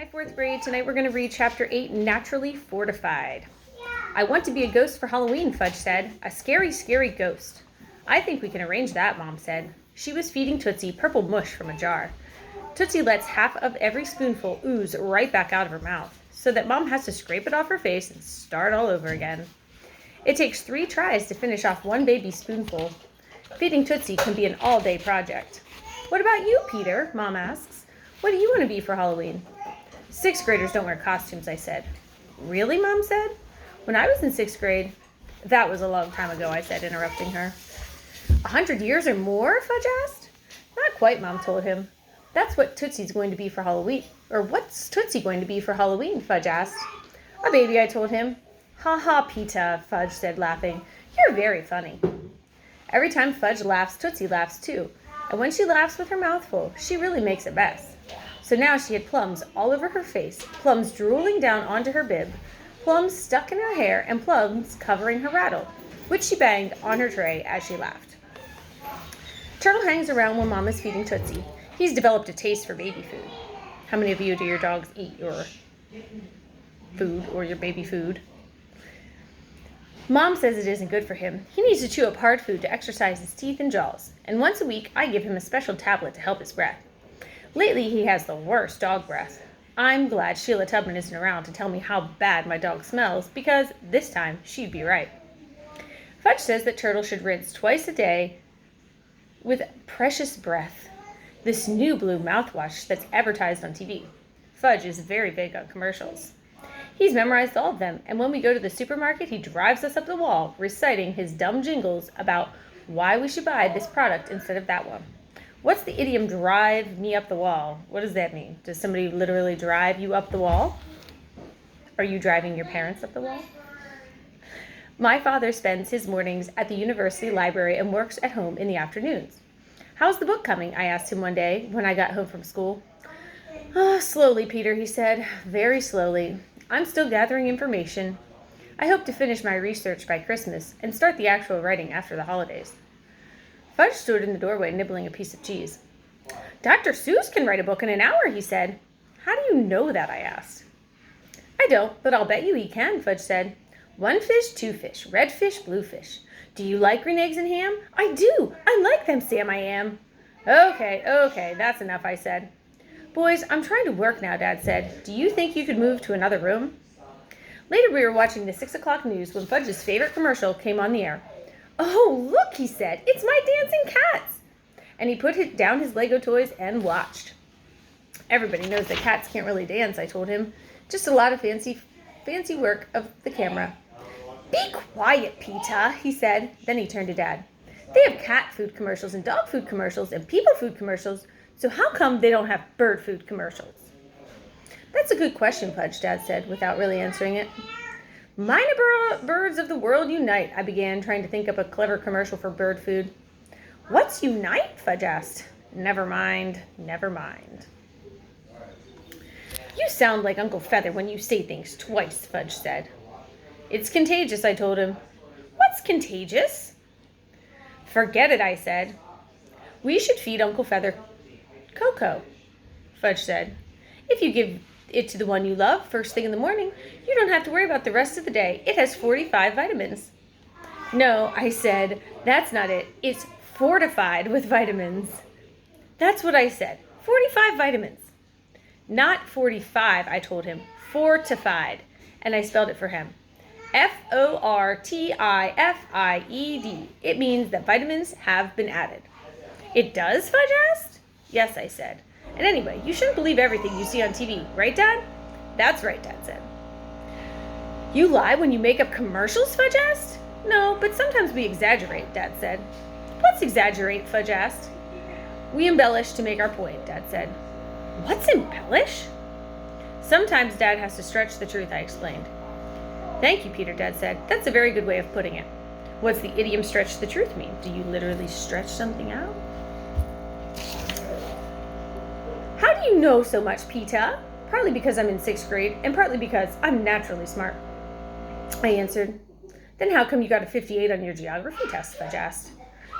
Hi, fourth grade. Tonight we're going to read Chapter 8, Naturally Fortified. I want to be a ghost for Halloween, Fudge said. A scary, scary ghost. I think we can arrange that, Mom said. She was feeding Tootsie purple mush from a jar. Tootsie lets half of every spoonful ooze right back out of her mouth, so that Mom has to scrape it off her face and start all over again. It takes 3 tries to finish off one baby spoonful. Feeding Tootsie can be an all-day project. What about you, Peter? Mom asks. What do you want to be for Halloween? 6th graders don't wear costumes, I said. Really, Mom said. When I was in 6th grade, that was a long time ago, I said, interrupting her. 100 years or more, Fudge asked. Not quite, Mom told him. That's what Tootsie's going to be for Halloween. Or what's Tootsie going to be for Halloween, Fudge asked. A baby, I told him. Ha ha, Peta, Fudge said, laughing. You're very funny. Every time Fudge laughs, Tootsie laughs too. And when she laughs with her mouth full, she really makes it best. So now she had plums all over her face, plums drooling down onto her bib, plums stuck in her hair, and plums covering her rattle, which she banged on her tray as she laughed. Turtle hangs around when Mom is feeding Tootsie. He's developed a taste for baby food. How many of you do your dogs eat your food or your baby food? Mom says it isn't good for him. He needs to chew up hard food to exercise his teeth and jaws, and once a week I give him a special tablet to help his breath. Lately, he has the worst dog breath. I'm glad Sheila Tubman isn't around to tell me how bad my dog smells, because this time she'd be right. Fudge says that Turtle should rinse twice a day with Precious Breath, this new blue mouthwash that's advertised on TV. Fudge is very big on commercials. He's memorized all of them, and when we go to the supermarket, he drives us up the wall, reciting his dumb jingles about why we should buy this product instead of that one. What's the idiom, drive me up the wall? What does that mean? Does somebody literally drive you up the wall? Are you driving your parents up the wall? My father spends his mornings at the university library and works at home in the afternoons. How's the book coming? I asked him one day when I got home from school. Slowly, Peter, he said. Very slowly. I'm still gathering information. I hope to finish my research by Christmas and start the actual writing after the holidays. Fudge stood in the doorway nibbling a piece of cheese. Dr. Seuss can write a book in an hour, he said. How do you know that? I asked. I don't, but I'll bet you he can, Fudge said. 1 fish, 2 fish, red fish, blue fish. Do you like green eggs and ham? I do. I like them, Sam, I am. Okay, that's enough, I said. Boys, I'm trying to work now, Dad said. Do you think you could move to another room? Later we were watching the 6 o'clock news when Fudge's favorite commercial came on the air. Oh, look, he said. It's my dancing cats. And he put down his Lego toys and watched. Everybody knows that cats can't really dance, I told him. Just a lot of fancy work of the camera. Be quiet, Peta, he said. Then he turned to Dad. They have cat food commercials and dog food commercials and people food commercials, so how come they don't have bird food commercials? That's a good question, Fudge, Dad said, without really answering it. Minor birds of the world unite, I began, trying to think up a clever commercial for bird food. What's unite? Fudge asked. Never mind. You sound like Uncle Feather when you say things twice, Fudge said. It's contagious, I told him. What's contagious? Forget it, I said. We should feed Uncle Feather cocoa, Fudge said. If you give it to the one you love first thing in the morning, you don't have to worry about the rest of the day. It has 45 vitamins. No, I said, that's not it. It's fortified with vitamins. That's what I said. 45 vitamins. Not 45, I told him. Fortified. And I spelled it for him. Fortified. It means that vitamins have been added. It does, Fudge asked? Yes, I said. And anyway, you shouldn't believe everything you see on TV, right, Dad? That's right, Dad said. You lie when you make up commercials, Fudge asked? No, but sometimes we exaggerate, Dad said. What's exaggerate? Fudge asked. We embellish to make our point, Dad said. What's embellish? Sometimes Dad has to stretch the truth, I explained. Thank you, Peter, Dad said. That's a very good way of putting it. What's the idiom stretch the truth mean? Do you literally stretch something out? How do you know so much, Peta? Partly because I'm in 6th grade, and partly because I'm naturally smart. I answered. Then how come you got a 58 on your geography test? Fudge asked.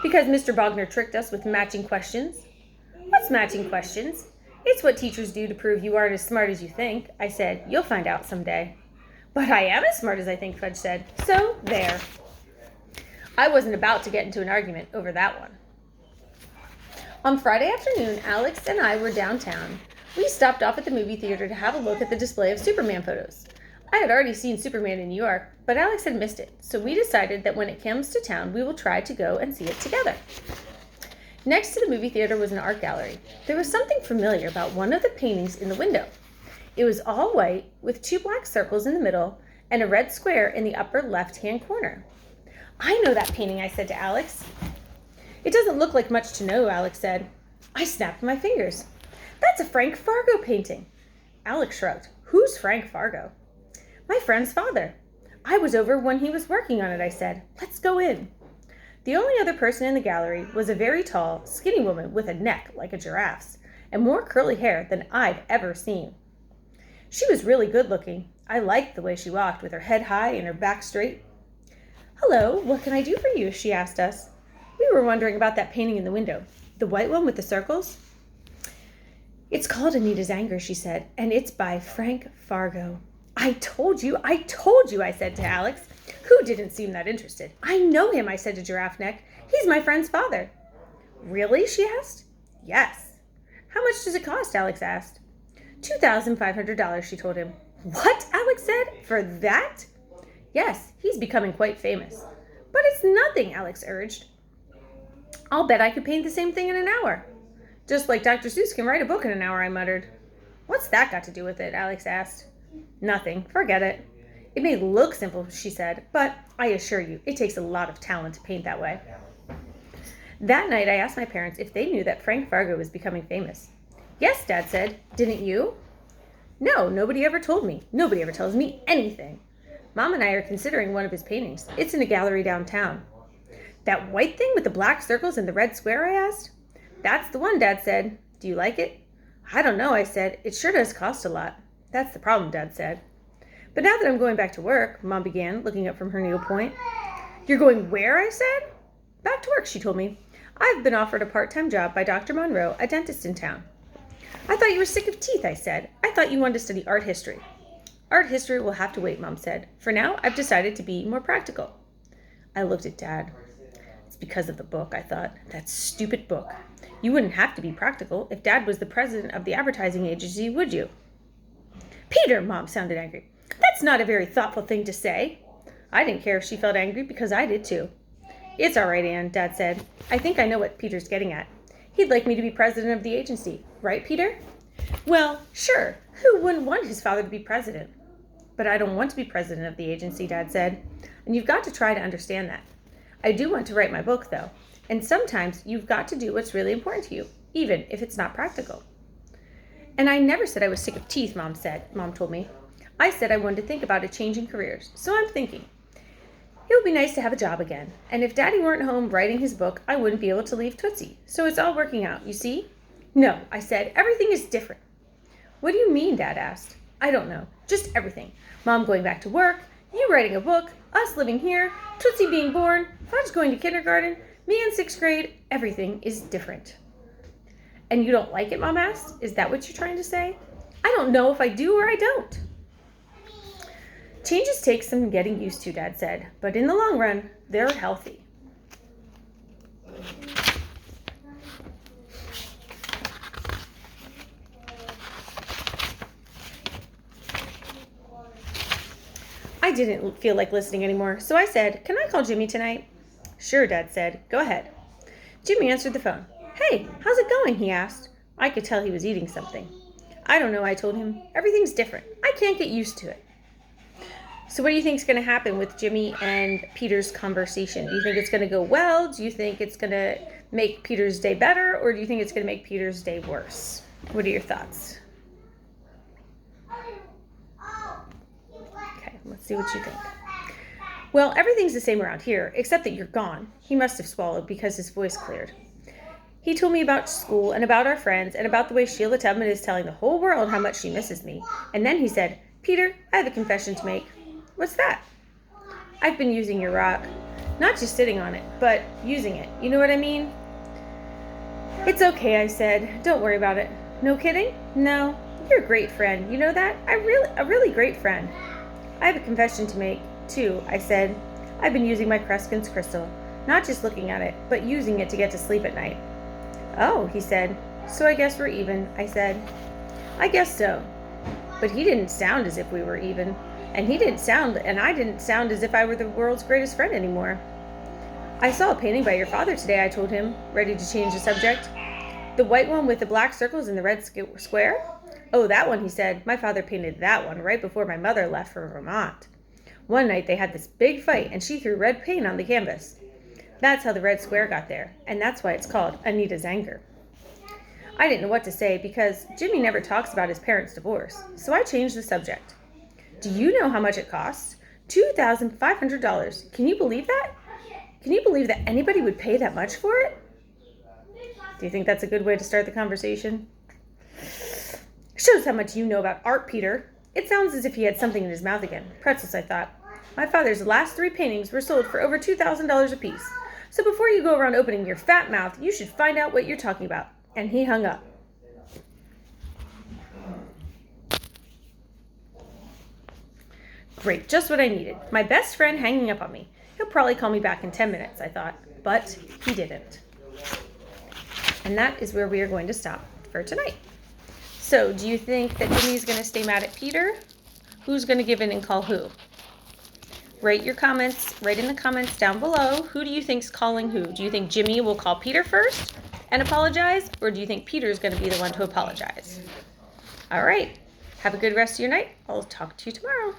Because Mr. Bogner tricked us with matching questions. What's matching questions? It's what teachers do to prove you aren't as smart as you think, I said. You'll find out someday. But I am as smart as I think, Fudge said. So, there. I wasn't about to get into an argument over that one. On Friday afternoon, Alex and I were downtown. We stopped off at the movie theater to have a look at the display of Superman photos. I had already seen Superman in New York, but Alex had missed it, so we decided that when it comes to town, we will try to go and see it together. Next to the movie theater was an art gallery. There was something familiar about one of the paintings in the window. It was all white, with 2 black circles in the middle and a red square in the upper left-hand corner. I know that painting, I said to Alex. It doesn't look like much to know, Alex said. I snapped my fingers. That's a Frank Fargo painting. Alex shrugged. Who's Frank Fargo? My friend's father. I was over when he was working on it, I said. Let's go in. The only other person in the gallery was a very tall, skinny woman with a neck like a giraffe's and more curly hair than I'd ever seen. She was really good looking. I liked the way she walked with her head high and her back straight. Hello, what can I do for you? She asked us. We were wondering about that painting in the window. The white one with the circles? It's called Anita's Anger, she said, and it's by Frank Fargo. I told you, I said to Alex, who didn't seem that interested. I know him, I said to Giraffe Neck. He's my friend's father. Really? She asked. Yes. How much does it cost? Alex asked. $2,500, she told him. What? Alex said. For that? Yes, he's becoming quite famous. But it's nothing, Alex urged. I'll bet I could paint the same thing in an hour. Just like Dr. Seuss can write a book in an hour, I muttered. What's that got to do with it? Alex asked. Nothing. Forget it. It may look simple, she said, but I assure you, it takes a lot of talent to paint that way. That night, I asked my parents if they knew that Frank Fargo was becoming famous. Yes, Dad said. Didn't you? No, nobody ever told me. Nobody ever tells me anything. Mom and I are considering one of his paintings. It's in a gallery downtown. That white thing with the black circles and the red square, I asked. That's the one, Dad said. Do you like it? I don't know, I said. It sure does cost a lot. That's the problem, Dad said. But now that I'm going back to work, Mom began, looking up from her needlepoint. You're going where? I said. Back to work, she told me. I've been offered a part-time job by Dr. Monroe, a dentist in town. I thought you were sick of teeth, I said. I thought you wanted to study art history. Art history will have to wait, Mom said. For now, I've decided to be more practical. I looked at Dad. It's because of the book, I thought. That stupid book. You wouldn't have to be practical if Dad was the president of the advertising agency, would you? Peter, Mom sounded angry. That's not a very thoughtful thing to say. I didn't care if she felt angry because I did too. It's all right, Anne, Dad said. I think I know what Peter's getting at. He'd like me to be president of the agency. Right, Peter? Well, sure. Who wouldn't want his father to be president? But I don't want to be president of the agency, Dad said. And you've got to try to understand that. I do want to write my book, though. And sometimes you've got to do what's really important to you, even if it's not practical. And I never said I was sick of teeth, Mom told me. I said I wanted to think about a change in careers, so I'm thinking. It would be nice to have a job again, and if Daddy weren't home writing his book, I wouldn't be able to leave Tootsie. So it's all working out, you see? No, I said, everything is different. What do you mean, Dad asked. I don't know, just everything. Mom going back to work, you writing a book, us living here, Tootsie being born, Fudge going to kindergarten, me in 6th grade, everything is different. And you don't like it, Mom asked? Is that what you're trying to say? I don't know if I do or I don't. Changes take some getting used to, Dad said, but in the long run, they're healthy. I didn't feel like listening anymore, so I said, can I call Jimmy tonight? Sure, Dad said. Go ahead. Jimmy answered the phone. Hey, how's it going? He asked. I could tell he was eating something. I don't know, I told him. Everything's different. I can't get used to it. So what do you think is going to happen with Jimmy and Peter's conversation? Do you think it's going to go well? Do you think it's going to make Peter's day better? Or do you think it's going to make Peter's day worse? What are your thoughts? Okay, let's see what you think. Well, everything's the same around here, except that you're gone. He must have swallowed because his voice cleared. He told me about school and about our friends and about the way Sheila Tubman is telling the whole world how much she misses me. And then he said, Peter, I have a confession to make. What's that? I've been using your rock. Not just sitting on it, but using it. You know what I mean? It's okay, I said. Don't worry about it. No kidding? No. You're a great friend. You know that? A really great friend. I have a confession to make, too, I said. I've been using my Kreskin's crystal. Not just looking at it, but using it to get to sleep at night. Oh, he said. So I guess we're even, I said. I guess so. But he didn't sound as if we were even. And I didn't sound as if I were the world's greatest friend anymore. I saw a painting by your father today, I told him, ready to change the subject. The white one with the black circles and the red square? Oh, that one, he said. My father painted that one right before my mother left for Vermont. One night they had this big fight, and she threw red paint on the canvas. That's how the red square got there, and that's why it's called Anita's Anger. I didn't know what to say because Jimmy never talks about his parents' divorce, so I changed the subject. Do you know how much it costs? $2,500. Can you believe that? Can you believe that anybody would pay that much for it? Do you think that's a good way to start the conversation? Shows how much you know about art, Peter. It sounds as if he had something in his mouth again. Pretzels, I thought. My father's last 3 paintings were sold for over $2,000 apiece. So before you go around opening your fat mouth, you should find out what you're talking about. And he hung up. Great, just what I needed. My best friend hanging up on me. He'll probably call me back in 10 minutes, I thought. But he didn't. And that is where we are going to stop for tonight. So, do you think that Jimmy's going to stay mad at Peter? Who's going to give in and call who? Write in the comments down below. Who do you think's calling who? Do you think Jimmy will call Peter first and apologize? Or do you think Peter's going to be the one to apologize? All right. Have a good rest of your night. I'll talk to you tomorrow.